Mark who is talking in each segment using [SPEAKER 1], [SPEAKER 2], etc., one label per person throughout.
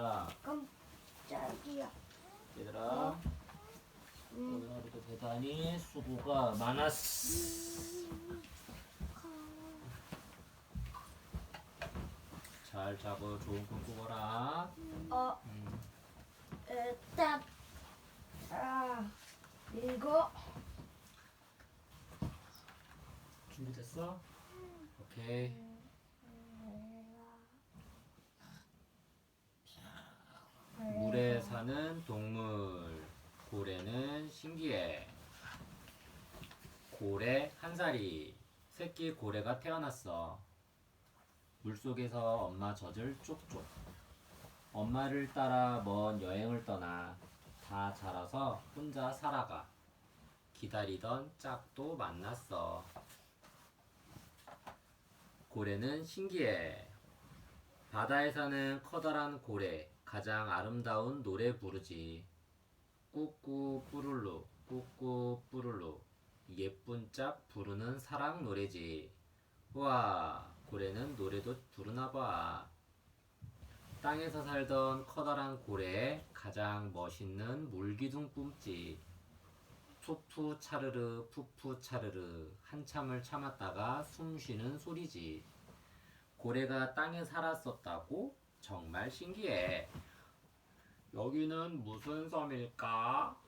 [SPEAKER 1] 얘들아,
[SPEAKER 2] 깜짝이야.
[SPEAKER 1] 얘들아, 오늘 하루도 대단히 수고가 많았어. 잘 자고 좋은 꿈 꾸거라.
[SPEAKER 2] 일단 이거
[SPEAKER 1] 준비됐어? 오케이. 물에 사는 동물. 고래는 신기해. 고래 한 살이. 새끼 고래가 태어났어. 물속에서 엄마 젖을 쪽쪽. 엄마를 따라 먼 여행을 떠나. 다 자라서 혼자 살아가. 기다리던 짝도 만났어. 고래는 신기해. 바다에 사는 커다란 고래. 가장 아름다운 노래 부르지. 꾸꾸 뿌룰루 꾸꾸 뿌룰루. 예쁜 짝 부르는 사랑 노래지. 와, 고래는 노래도 부르나봐. 땅에서 살던 커다란 고래의 가장 멋있는 물기둥 뿜지. 푸푸 차르르 푸푸 차르르. 한참을 참았다가 숨 쉬는 소리지. 고래가 땅에 살았었다고? 정말 신기해. 여기는 무슨 섬일까?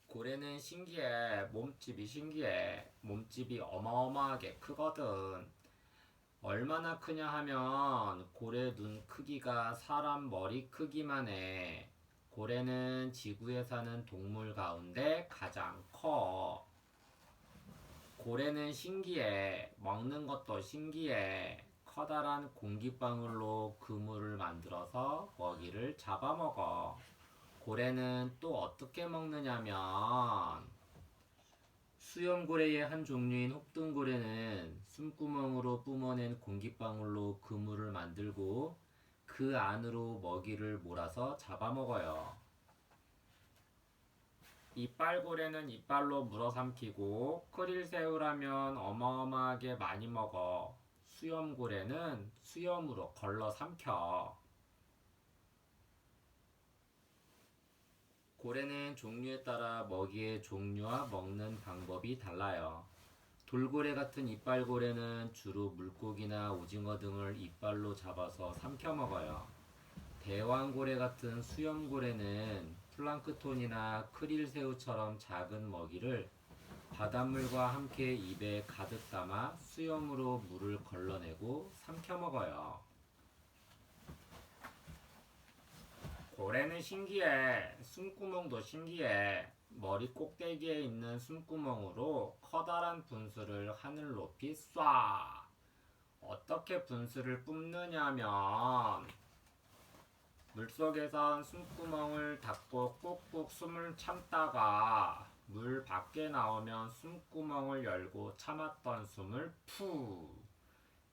[SPEAKER 1] 고래는 신기해. 몸집이 신기해. 몸집이 어마어마하게 크거든. 얼마나 크냐 하면 고래 눈 크기가 사람 머리 크기만 해. 고래는 지구에 사는 동물 가운데 가장 커. 고래는 신기해. 먹는 것도 신기해. 커다란 공기방울로 그물을 만들어서 먹이를 잡아먹어. 고래는 또 어떻게 먹느냐면 수염고래의 한 종류인 혹등고래는 숨구멍으로 뿜어낸 공기방울로 그물을 만들고 그 안으로 먹이를 몰아서 잡아먹어요. 이빨고래는 이빨로 물어삼키고 크릴새우라면 어마어마하게 많이 먹어. 수염고래는 수염으로 걸러삼켜. 고래는 종류에 따라 먹이의 종류와 먹는 방법이 달라요. 돌고래 같은 이빨고래는 주로 물고기나 오징어 등을 이빨로 잡아서 삼켜 먹어요. 대왕고래 같은 수염고래는 플랑크톤이나 크릴새우처럼 작은 먹이를 바닷물과 함께 입에 가득 담아 수염으로 물을 걸러내고 삼켜 먹어요. 고래는 신기해. 숨구멍도 신기해. 머리 꼭대기에 있는 숨구멍으로 커다란 분수를 하늘 높이 쏴. 어떻게 분수를 뿜느냐면 물속에선 숨구멍을 닫고 꾹꾹 숨을 참다가 물 밖에 나오면 숨구멍을 열고 참았던 숨을 푸.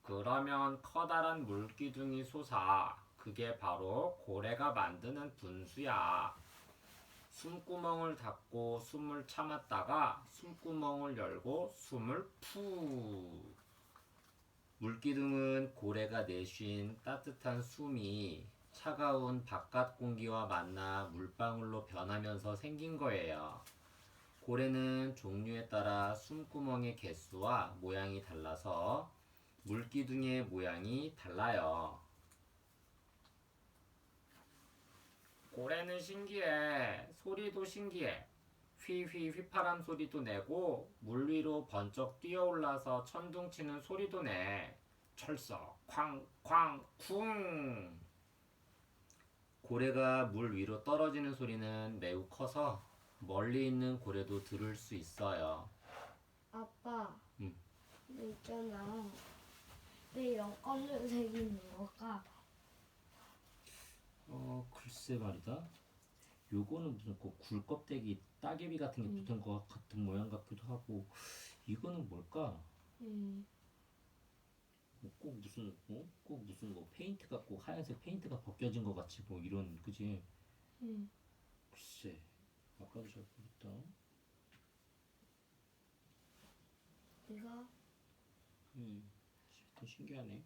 [SPEAKER 1] 그러면 커다란 물기둥이 솟아. 그게 바로 고래가 만드는 분수야. 숨구멍을 닫고 숨을 참았다가 숨구멍을 열고 숨을 푸. 물기둥은 고래가 내쉰 따뜻한 숨이 차가운 바깥 공기와 만나 물방울로 변하면서 생긴 거예요. 고래는 종류에 따라 숨구멍의 개수와 모양이 달라서 물기둥의 모양이 달라요. 고래는 신기해. 소리도 신기해. 휘휘 휘파람 소리도 내고 물 위로 번쩍 뛰어올라서 천둥치는 소리도 내. 철썩 쾅쾅 쿵. 고래가 물 위로 떨어지는 소리는 매우 커서 멀리 있는 고래도 들을 수 있어요.
[SPEAKER 2] 아빠,
[SPEAKER 1] 음.
[SPEAKER 2] 근데 있잖아. 왜 이런 검은색이 있는 걸까?
[SPEAKER 1] 글쎄 말이다. 요거는 무슨 그 굴껍데기 따개비 같은 게 붙은 것 같은 모양 같기도 하고, 이거는 뭘까? 꼭 무슨 뭐 페인트가 꼭 하얀색 페인트가 벗겨진 것 같이 뭐 이런, 그지? 글쎄, 아까도 잘 모르겠다.
[SPEAKER 2] 내가
[SPEAKER 1] 음, 신기하네.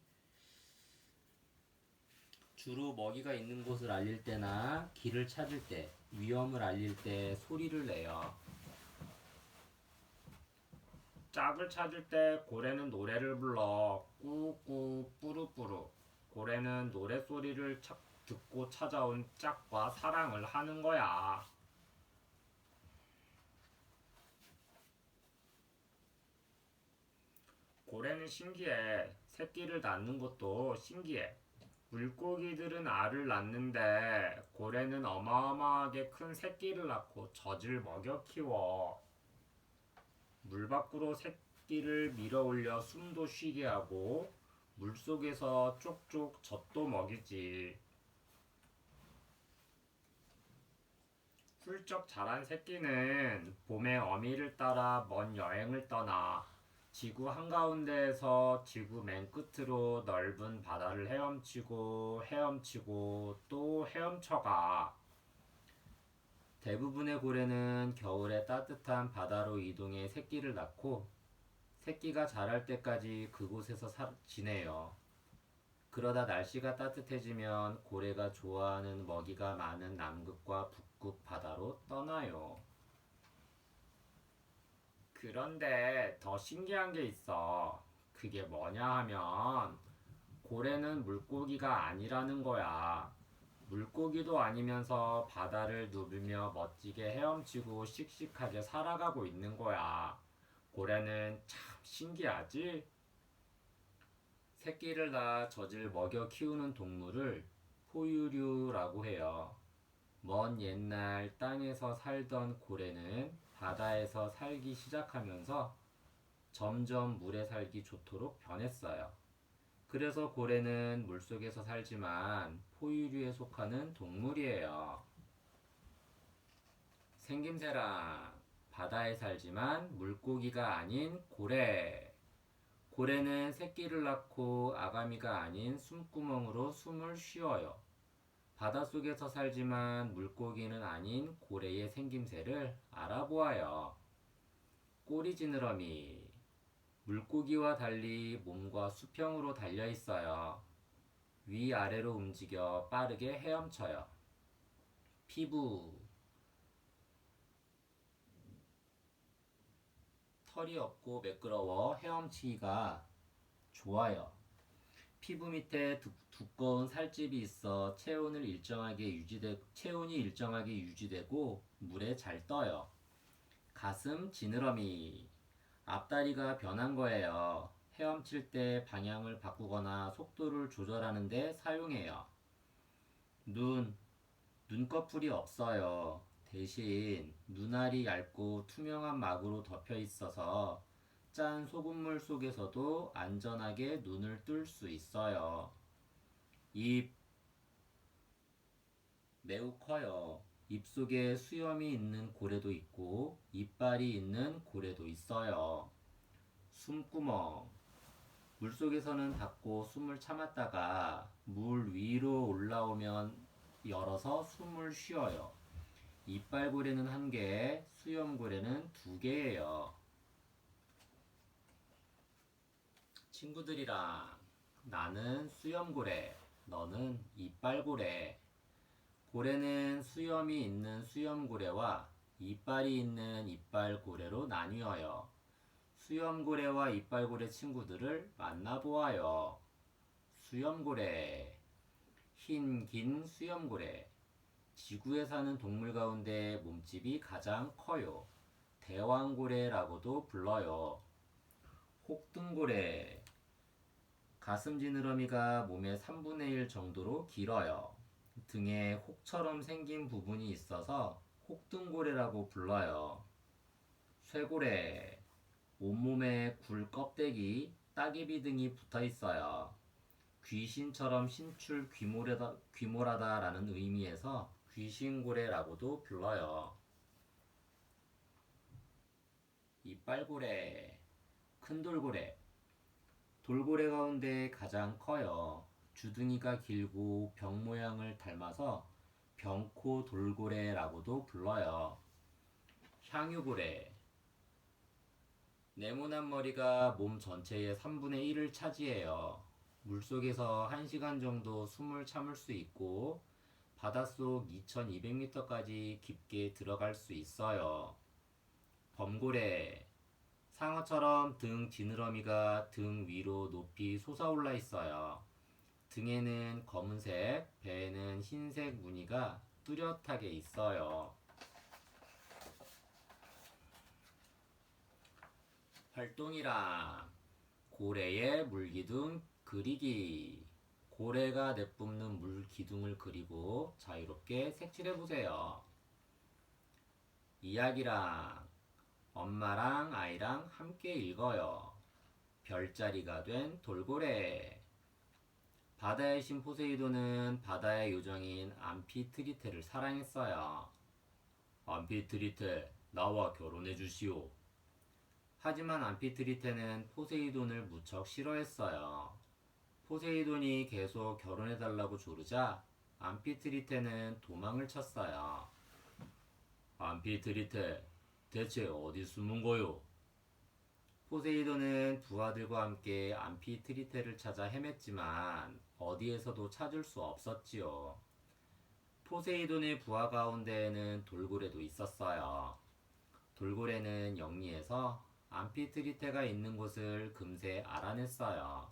[SPEAKER 1] 주로 먹이가 있는 곳을 알릴 때나 길을 찾을 때, 위험을 알릴 때 소리를 내요. 짝을 찾을 때 고래는 노래를 불러. 꾸꾸 뿌루뿌루. 고래는 노래소리를 듣고 찾아온 짝과 사랑을 하는 거야. 고래는 신기해. 새끼를 낳는 것도 신기해. 물고기들은 알을 낳는데 고래는 어마어마하게 큰 새끼를 낳고 젖을 먹여 키워. 물 밖으로 새끼를 밀어 올려 숨도 쉬게 하고 물속에서 쪽쪽 젖도 먹이지. 훌쩍 자란 새끼는 봄에 어미를 따라 먼 여행을 떠나 지구 한가운데에서 지구 맨 끝으로 넓은 바다를 헤엄치고 헤엄치고 또 헤엄쳐가. 대부분의 고래는 겨울에 따뜻한 바다로 이동해 새끼를 낳고 새끼가 자랄 때까지 그곳에서 지내요. 그러다 날씨가 따뜻해지면 고래가 좋아하는 먹이가 많은 남극과 북극 바다로 떠나요. 그런데 더 신기한 게 있어. 그게 뭐냐 하면 고래는 물고기가 아니라는 거야. 물고기도 아니면서 바다를 누비며 멋지게 헤엄치고 씩씩하게 살아가고 있는 거야. 고래는 참 신기하지? 새끼를 낳아 젖을 먹여 키우는 동물을 포유류라고 해요. 먼 옛날 땅에서 살던 고래는 바다에서 살기 시작하면서 점점 물에 살기 좋도록 변했어요. 그래서 고래는 물속에서 살지만 포유류에 속하는 동물이에요. 생김새랑 바다에 살지만 물고기가 아닌 고래. 고래는 새끼를 낳고 아가미가 아닌 숨구멍으로 숨을 쉬어요. 바닷속에서 살지만 물고기는 아닌 고래의 생김새를 알아보아요. 꼬리 지느러미. 물고기와 달리 몸과 수평으로 달려 있어요. 위아래로 움직여 빠르게 헤엄쳐요. 피부. 털이 없고 매끄러워 헤엄치기가 좋아요. 피부 밑에 두꺼운 살집이 있어 체온이 일정하게 유지되고 물에 잘 떠요. 가슴 지느러미. 앞다리가 변한 거예요. 헤엄칠 때 방향을 바꾸거나 속도를 조절하는 데 사용해요. 눈꺼풀이 없어요. 대신 눈알이 얇고 투명한 막으로 덮여 있어서 짠 소금물 속에서도 안전하게 눈을 뜰 수 있어요. 입 매우 커요. 입속에 수염이 있는 고래도 있고 이빨이 있는 고래도 있어요. 숨구멍. 물속에서는 닫고 숨을 참았다가 물 위로 올라오면 열어서 숨을 쉬어요. 이빨고래는 1개, 수염고래는 2개예요. 친구들이랑 나는 수염고래, 너는 이빨고래. 고래는 수염이 있는 수염고래와 이빨이 있는 이빨고래로 나뉘어요. 수염고래와 이빨고래 친구들을 만나보아요. 수염고래. 흰 긴 수염고래. 지구에 사는 동물 가운데 몸집이 가장 커요. 대왕고래라고도 불러요. 혹등고래. 가슴 지느러미가 몸의 3분의 1 정도로 길어요. 등에 혹처럼 생긴 부분이 있어서 혹등고래라고 불러요. 쇠고래. 온몸에 굴 껍데기, 따개비 등이 붙어 있어요. 귀신처럼 신출 귀몰하다라는 의미에서 귀신고래라고도 불러요. 이빨고래. 큰 돌고래. 돌고래 가운데 가장 커요. 주둥이가 길고 병 모양을 닮아서 병코 돌고래라고도 불러요. 향유고래. 네모난 머리가 몸 전체의 3분의 1을 차지해요. 물속에서 1시간 정도 숨을 참을 수 있고 바닷속 2200m까지 깊게 들어갈 수 있어요. 범고래. 상어처럼 등 지느러미가 등 위로 높이 솟아올라 있어요. 등에는 검은색, 배에는 흰색 무늬가 뚜렷하게 있어요. 활동이란 고래의 물기둥 그리기. 고래가 내뿜는 물기둥을 그리고 자유롭게 색칠해보세요. 이야기랑 엄마랑 아이랑 함께 읽어요. 별자리가 된 돌고래. 바다의 신 포세이돈은 바다의 요정인 암피트리테를 사랑했어요. 암피트리테, 나와 결혼해 주시오. 하지만 암피트리테는 포세이돈을 무척 싫어했어요. 포세이돈이 계속 결혼해달라고 조르자 암피트리테는 도망을 쳤어요. 암피트리테, 대체 어디 숨은 거요? 포세이돈은 부하들과 함께 암피트리테를 찾아 헤맸지만 어디에서도 찾을 수 없었지요. 포세이돈의 부하 가운데에는 돌고래도 있었어요. 돌고래는 영리해서 암피트리테가 있는 곳을 금세 알아냈어요.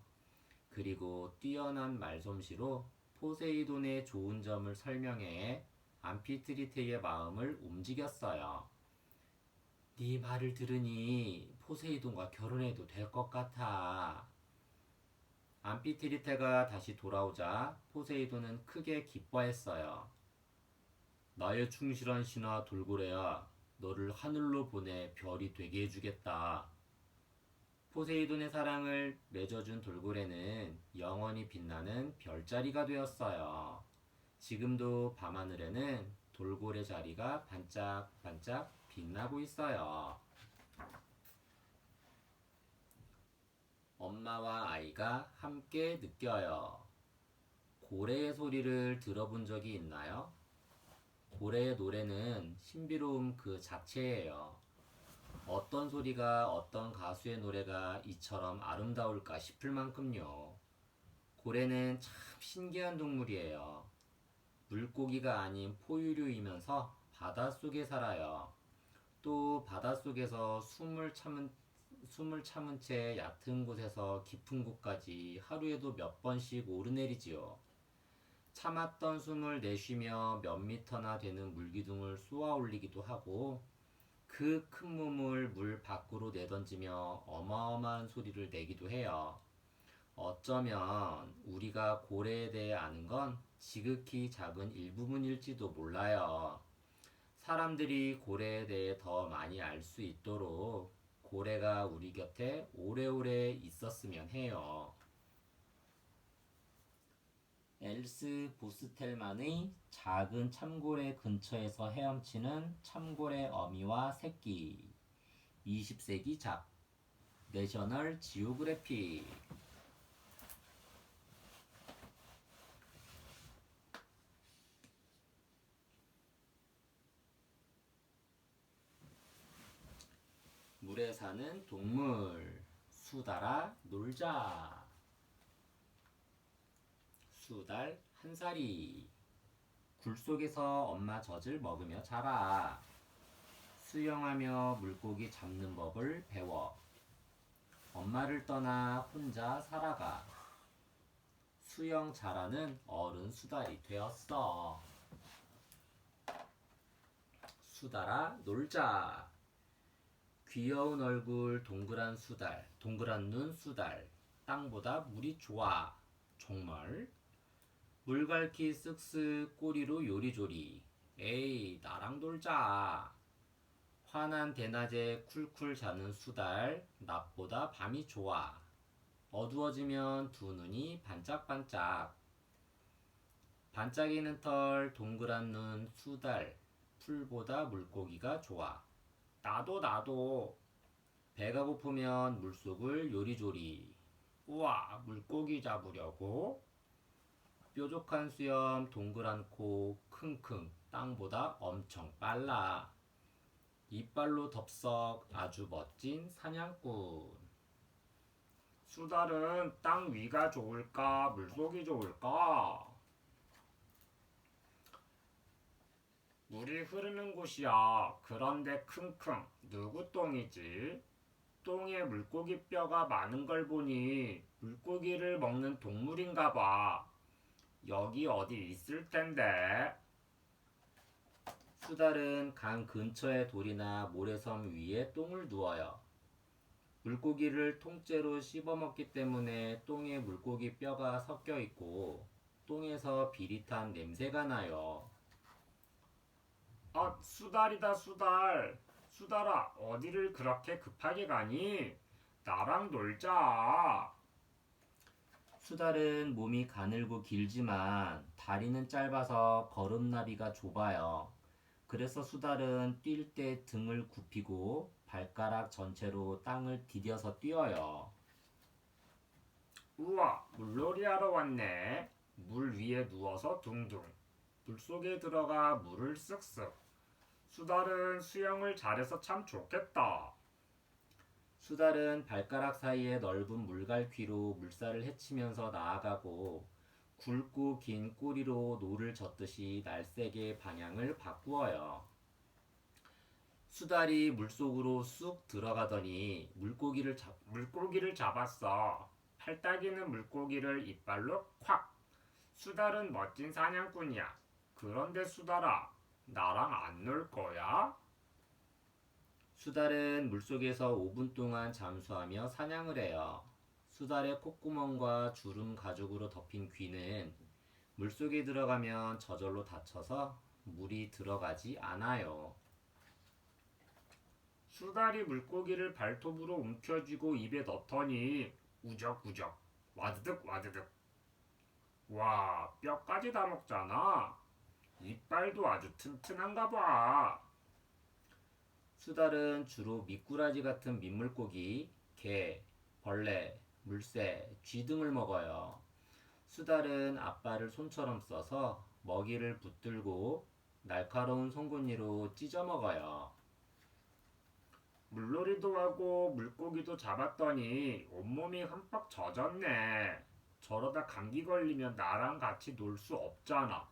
[SPEAKER 1] 그리고 뛰어난 말솜씨로 포세이돈의 좋은 점을 설명해 암피트리테의 마음을 움직였어요. 네 말을 들으니 포세이돈과 결혼해도 될 것 같아. 암피트리테가 다시 돌아오자 포세이돈은 크게 기뻐했어요. 나의 충실한 신하 돌고래야, 너를 하늘로 보내 별이 되게 해주겠다. 포세이돈의 사랑을 맺어준 돌고래는 영원히 빛나는 별자리가 되었어요. 지금도 밤하늘에는 돌고래 자리가 반짝반짝 빛나고 있어요. 엄마와 아이가 함께 느껴요. 고래의 소리를 들어본 적이 있나요? 고래의 노래는 신비로움 그 자체예요. 어떤 소리가 어떤 가수의 노래가 이처럼 아름다울까 싶을 만큼요. 고래는 참 신기한 동물이에요. 물고기가 아닌 포유류이면서 바닷속에 살아요. 또 바닷속에서 숨을 참은 채 얕은 곳에서 깊은 곳까지 하루에도 몇 번씩 오르내리지요. 참았던 숨을 내쉬며 몇 미터나 되는 물기둥을 쏘아 올리기도 하고 그 큰 몸을 물 밖으로 내던지며 어마어마한 소리를 내기도 해요. 어쩌면 우리가 고래에 대해 아는 건 지극히 작은 일부분일지도 몰라요. 사람들이 고래에 대해 더 많이 알 수 있도록 고래가 우리 곁에 오래오래 있었으면 해요. 엘스 보스텔만의 작은 참고래 근처에서 헤엄치는 참고래 어미와 새끼. 20세기 작 내셔널 지오그래픽. 물에 사는 동물. 수달아 놀자. 수달 한 살이. 굴 속에서 엄마 젖을 먹으며 자라. 수영하며 물고기 잡는 법을 배워. 엄마를 떠나 혼자 살아가. 수영 잘하는 어른 수달이 되었어. 수달아 놀자. 귀여운 얼굴 동그란 수달, 동그란 눈 수달. 땅보다 물이 좋아. 정말? 물갈퀴 쓱쓱 꼬리로 요리조리. 에이, 나랑 놀자. 환한 대낮에 쿨쿨 자는 수달. 낮보다 밤이 좋아. 어두워지면 두 눈이 반짝반짝. 반짝이는 털, 동그란 눈, 수달. 풀보다 물고기가 좋아. 나도. 배가 고프면 물속을 요리조리. 우와, 물고기 잡으려고? 뾰족한 수염, 동그란 코, 킁킁. 땅보다 엄청 빨라. 이빨로 덥석 아주 멋진 사냥꾼.
[SPEAKER 3] 수달은 땅 위가 좋을까, 물속이 좋을까? 물이 흐르는 곳이야. 그런데 킁킁, 누구 똥이지? 똥에 물고기 뼈가 많은 걸 보니 물고기를 먹는 동물인가 봐. 여기 어디 있을 텐데.
[SPEAKER 1] 수달은 강 근처의 돌이나 모래섬 위에 똥을 누워요. 물고기를 통째로 씹어먹기 때문에 똥에 물고기 뼈가 섞여 있고 똥에서 비릿한 냄새가 나요.
[SPEAKER 3] 아, 수달이다, 수달. 수달아, 어디를 그렇게 급하게 가니? 나랑 놀자.
[SPEAKER 1] 수달은 몸이 가늘고 길지만 다리는 짧아서 걸음나비가 좁아요. 그래서 수달은 뛸 때 등을 굽히고 발가락 전체로 땅을 디뎌서 뛰어요.
[SPEAKER 3] 우와, 물놀이 하러 왔네. 물 위에 누워서 둥둥. 물속에 들어가 물을 쓱쓱. 수달은 수영을 잘해서 참 좋겠다.
[SPEAKER 1] 수달은 발가락 사이에 넓은 물갈퀴로 물살을 헤치면서 나아가고 굵고 긴 꼬리로 노를 젓듯이 날쌔게 방향을 바꾸어요. 수달이 물속으로 쑥 들어가더니
[SPEAKER 3] 물고기를 잡았어. 팔딱이는 물고기를 이빨로 콱. 수달은 멋진 사냥꾼이야. 그런데 수달아, 나랑 안 놀 거야?
[SPEAKER 1] 수달은 물속에서 5분 동안 잠수하며 사냥을 해요. 수달의 콧구멍과 주름 가죽으로 덮인 귀는 물속에 들어가면 저절로 닫혀서 물이 들어가지 않아요.
[SPEAKER 3] 수달이 물고기를 발톱으로 움켜쥐고 입에 넣더니 우적우적, 와드득 와드득. 와, 뼈까지 다 먹잖아. 이빨도 아주 튼튼한가 봐.
[SPEAKER 1] 수달은 주로 미꾸라지 같은 민물고기, 게, 벌레, 물새, 쥐 등을 먹어요. 수달은 앞발을 손처럼 써서 먹이를 붙들고 날카로운 송곳니로 찢어 먹어요.
[SPEAKER 3] 물놀이도 하고 물고기도 잡았더니 온몸이 흠뻑 젖었네. 저러다 감기 걸리면 나랑 같이 놀 수 없잖아.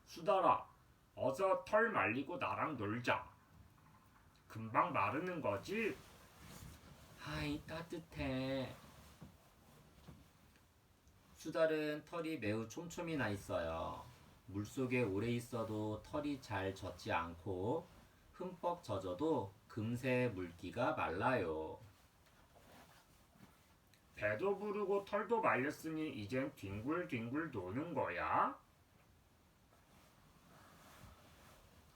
[SPEAKER 3] 수달아, 어서 털 말리고 나랑 놀자. 금방 마르는 거지?
[SPEAKER 1] 하이, 따뜻해. 수달은 털이 매우 촘촘히 나 있어요. 물속에 오래 있어도 털이 잘 젖지 않고 흠뻑 젖어도 금세 물기가 말라요.
[SPEAKER 3] 배도 부르고 털도 말렸으니 이젠 뒹굴뒹굴 노는 거야?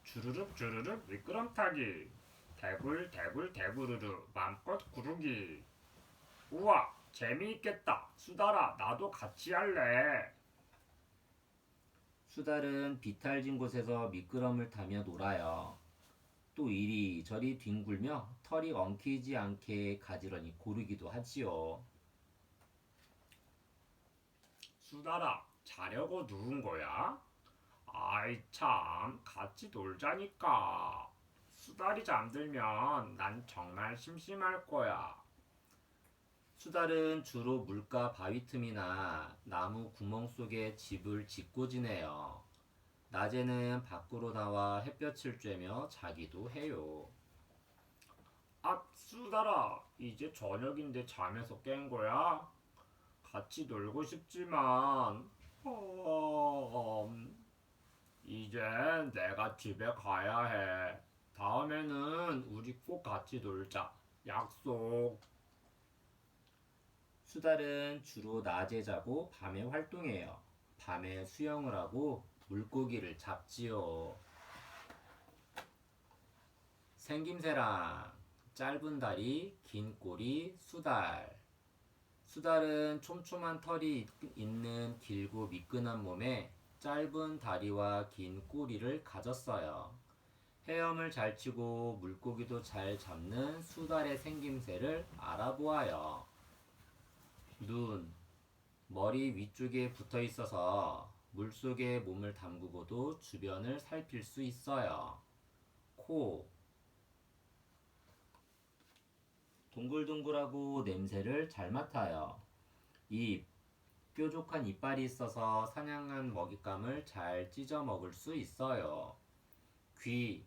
[SPEAKER 3] 주르륵 주르륵 미끄럼타기. 대굴 대굴 대구르르 맘껏 구르기. 우와, 재미있겠다. 수달아, 나도 같이 할래.
[SPEAKER 1] 수달은 비탈진 곳에서 미끄럼을 타며 놀아요. 또 이리저리 뒹굴며 털이 엉키지 않게 가지런히 고르기도 하지요.
[SPEAKER 3] 수달아, 자려고 누운 거야? 아이 참, 같이 놀자니까. 수달이 잠들면 난 정말 심심할 거야.
[SPEAKER 1] 수달은 주로 물가 바위 틈이나 나무 구멍 속에 집을 짓고 지내요. 낮에는 밖으로 나와 햇볕을 쬐며 자기도 해요.
[SPEAKER 3] 아, 수달아, 이제 저녁인데 잠에서 깬 거야? 같이 놀고 싶지만, 이젠 내가 집에 가야 해. 다음에는 우리 꼭 같이 놀자. 약속.
[SPEAKER 1] 수달은 주로 낮에 자고 밤에 활동해요. 밤에 수영을 하고 물고기를 잡지요. 생김새랑 짧은 다리, 긴 꼬리, 수달. 수달은 촘촘한 털이 있는 길고 미끈한 몸에 짧은 다리와 긴 꼬리를 가졌어요. 헤엄을 잘 치고 물고기도 잘 잡는 수달의 생김새를 알아보아요. 눈, 머리 위쪽에 붙어 있어서 물속에 몸을 담그고도 주변을 살필 수 있어요. 코, 동글동글하고 냄새를 잘 맡아요. 입, 뾰족한 이빨이 있어서 사냥한 먹잇감을 잘 찢어 먹을 수 있어요. 귀,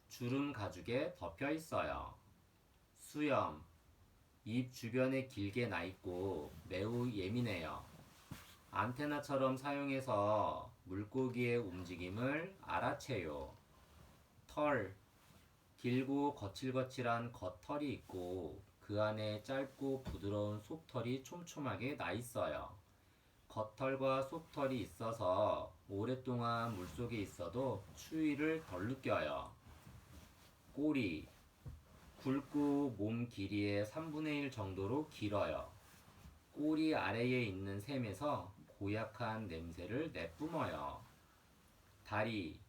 [SPEAKER 1] 주름 가죽에 덮여 있어요. 수염, 입 주변에 길게 나 있고 매우 예민해요. 안테나처럼 사용해서 물고기의 움직임을 알아채요. 털, 길고 거칠거칠한 겉털이 있고 그 안에 짧고 부드러운 속털이 촘촘하게 나 있어요. 겉털과 속털이 있어서 오랫동안 물속에 있어도 추위를 덜 느껴요. 꼬리, 굵고 몸 길이의 3분의 1 정도로 길어요. 꼬리 아래에 있는 샘에서 고약한 냄새를 내뿜어요. 다리,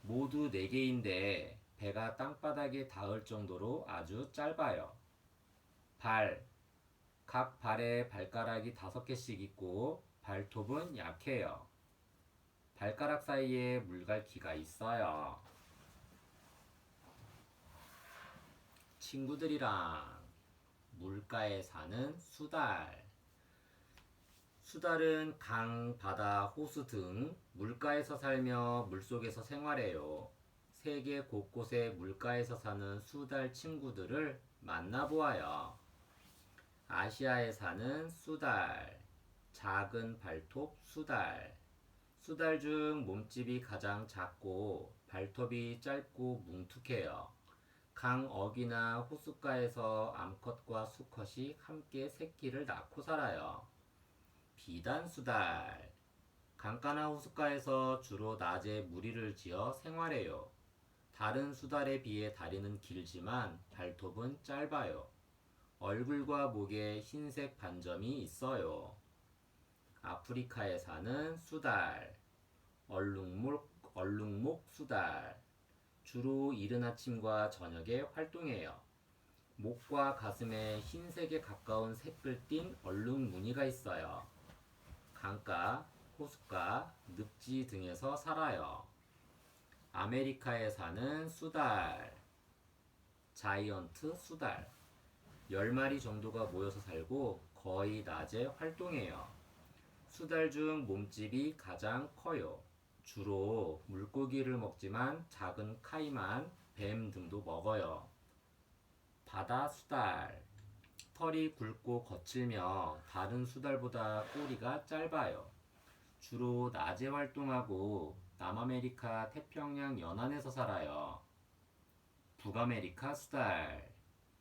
[SPEAKER 1] 모두 4개인데 배가 땅바닥에 닿을 정도로 아주 짧아요. 발, 각 발에 발가락이 5개씩 있고 발톱은 약해요. 발가락 사이에 물갈퀴가 있어요. 친구들이랑 물가에 사는 수달. 수달은 강, 바다, 호수 등 물가에서 살며 물속에서 생활해요. 세계 곳곳에 물가에서 사는 수달 친구들을 만나보아요. 아시아에 사는 수달, 작은 발톱 수달. 수달 중 몸집이 가장 작고 발톱이 짧고 뭉툭해요. 강어귀나 호숫가에서 암컷과 수컷이 함께 새끼를 낳고 살아요. 비단수달, 강가나 호숫가에서 주로 낮에 무리를 지어 생활해요. 다른 수달에 비해 다리는 길지만 발톱은 짧아요. 얼굴과 목에 흰색 반점이 있어요. 아프리카에 사는 수달, 얼룩목 수달. 주로 이른 아침과 저녁에 활동해요. 목과 가슴에 흰색에 가까운 색을 띤 얼룩 무늬가 있어요. 강가, 호숫가, 늪지 등에서 살아요. 아메리카에 사는 수달, 자이언트 수달. 10마리 정도가 모여서 살고 거의 낮에 활동해요. 수달 중 몸집이 가장 커요. 주로 물고기를 먹지만 작은 카이만, 뱀 등도 먹어요. 바다 수달, 털이 굵고 거칠며 다른 수달보다 꼬리가 짧아요. 주로 낮에 활동하고 남아메리카 태평양 연안에서 살아요. 북아메리카 수달,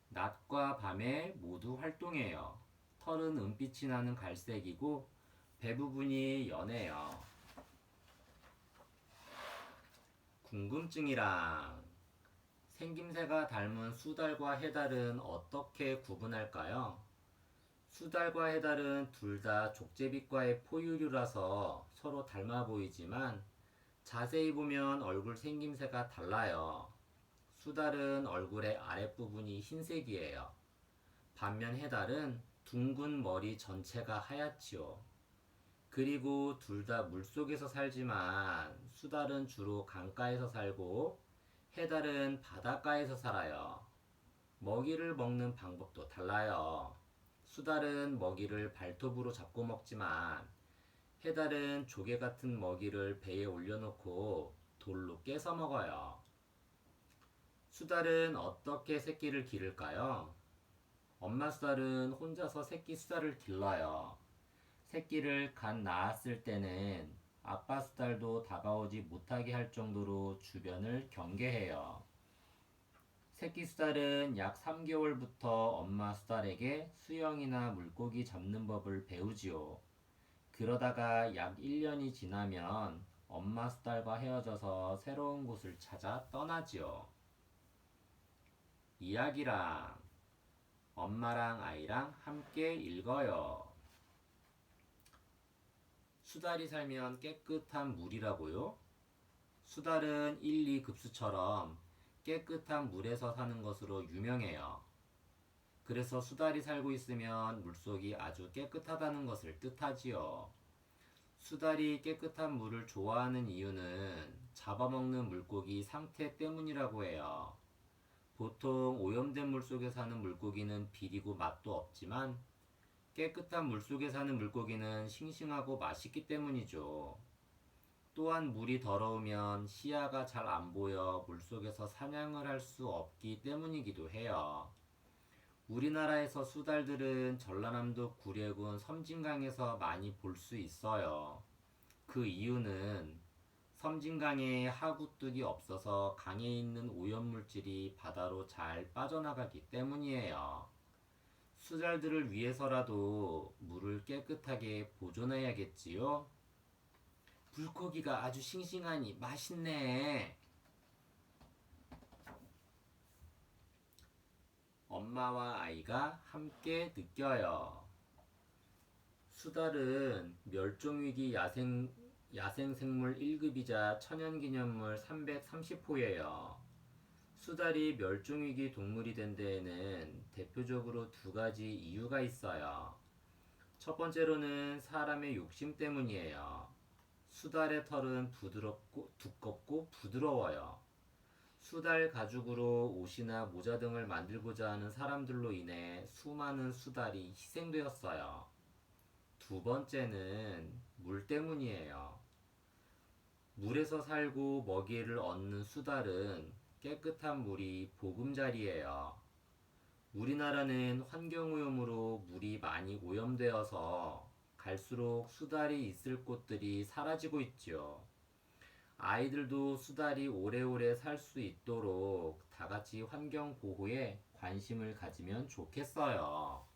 [SPEAKER 1] 낮과 밤에 모두 활동해요. 털은 은빛이 나는 갈색이고 배 부분이 연해요. 궁금증이랑 생김새가 닮은 수달과 해달은 어떻게 구분할까요? 수달과 해달은 둘 다 족제비과의 포유류라서 서로 닮아 보이지만 자세히 보면 얼굴 생김새가 달라요. 수달은 얼굴의 아랫부분이 흰색이에요. 반면 해달은 둥근 머리 전체가 하얗지요. 그리고 둘 다 물속에서 살지만 수달은 주로 강가에서 살고 해달은 바닷가에서 살아요. 먹이를 먹는 방법도 달라요. 수달은 먹이를 발톱으로 잡고 먹지만 해달은 조개 같은 먹이를 배에 올려놓고 돌로 깨서 먹어요. 수달은 어떻게 새끼를 기를까요? 엄마 수달은 혼자서 새끼 수달을 길러요. 새끼를 갓 낳았을 때는 아빠 수달도 다가오지 못하게 할 정도로 주변을 경계해요. 새끼 수달은 약 3개월부터 엄마 수달에게 수영이나 물고기 잡는 법을 배우지요. 그러다가 약 1년이 지나면 엄마 수달과 헤어져서 새로운 곳을 찾아 떠나지요. 이야기랑 엄마랑 아이랑 함께 읽어요. 수달이 살면 깨끗한 물이라고요? 수달은 1, 2급수처럼 깨끗한 물에서 사는 것으로 유명해요. 그래서 수달이 살고 있으면 물속이 아주 깨끗하다는 것을 뜻하지요. 수달이 깨끗한 물을 좋아하는 이유는 잡아먹는 물고기 상태 때문이라고 해요. 보통 오염된 물 속에 사는 물고기는 비리고 맛도 없지만 깨끗한 물 속에 사는 물고기는 싱싱하고 맛있기 때문이죠. 또한 물이 더러우면 시야가 잘 안 보여 물속에서 사냥을 할 수 없기 때문이기도 해요. 우리나라에서 수달들은 전라남도 구례군 섬진강에서 많이 볼 수 있어요. 그 이유는 섬진강에 하구뚝이 없어서 강에 있는 오염물질이 바다로 잘 빠져나가기 때문이에요. 수달들을 위해서라도 물을 깨끗하게 보존해야겠지요? 물고기가 아주 싱싱하니 맛있네. 엄마와 아이가 함께 느껴요. 수달은 멸종위기 야생생물 1급이자 천연기념물 330호예요. 수달이 멸종위기 동물이 된 데에는 대표적으로 두 가지 이유가 있어요. 첫 번째로는 사람의 욕심 때문이에요. 수달의 털은 두껍고 부드러워요. 수달 가죽으로 옷이나 모자 등을 만들고자 하는 사람들로 인해 수많은 수달이 희생되었어요. 두 번째는 물 때문이에요. 물에서 살고 먹이를 얻는 수달은 깨끗한 물이 보금자리예요. 우리나라는 환경오염으로 물이 많이 오염되어서 갈수록 수달이 있을 곳들이 사라지고 있죠. 아이들도 수달이 오래오래 살 수 있도록 다 같이 환경 보호에 관심을 가지면 좋겠어요.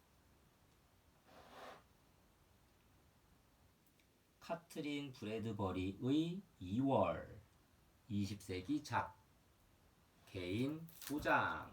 [SPEAKER 1] 카트린 브래드버리의 2월 20세기 작 개인 소장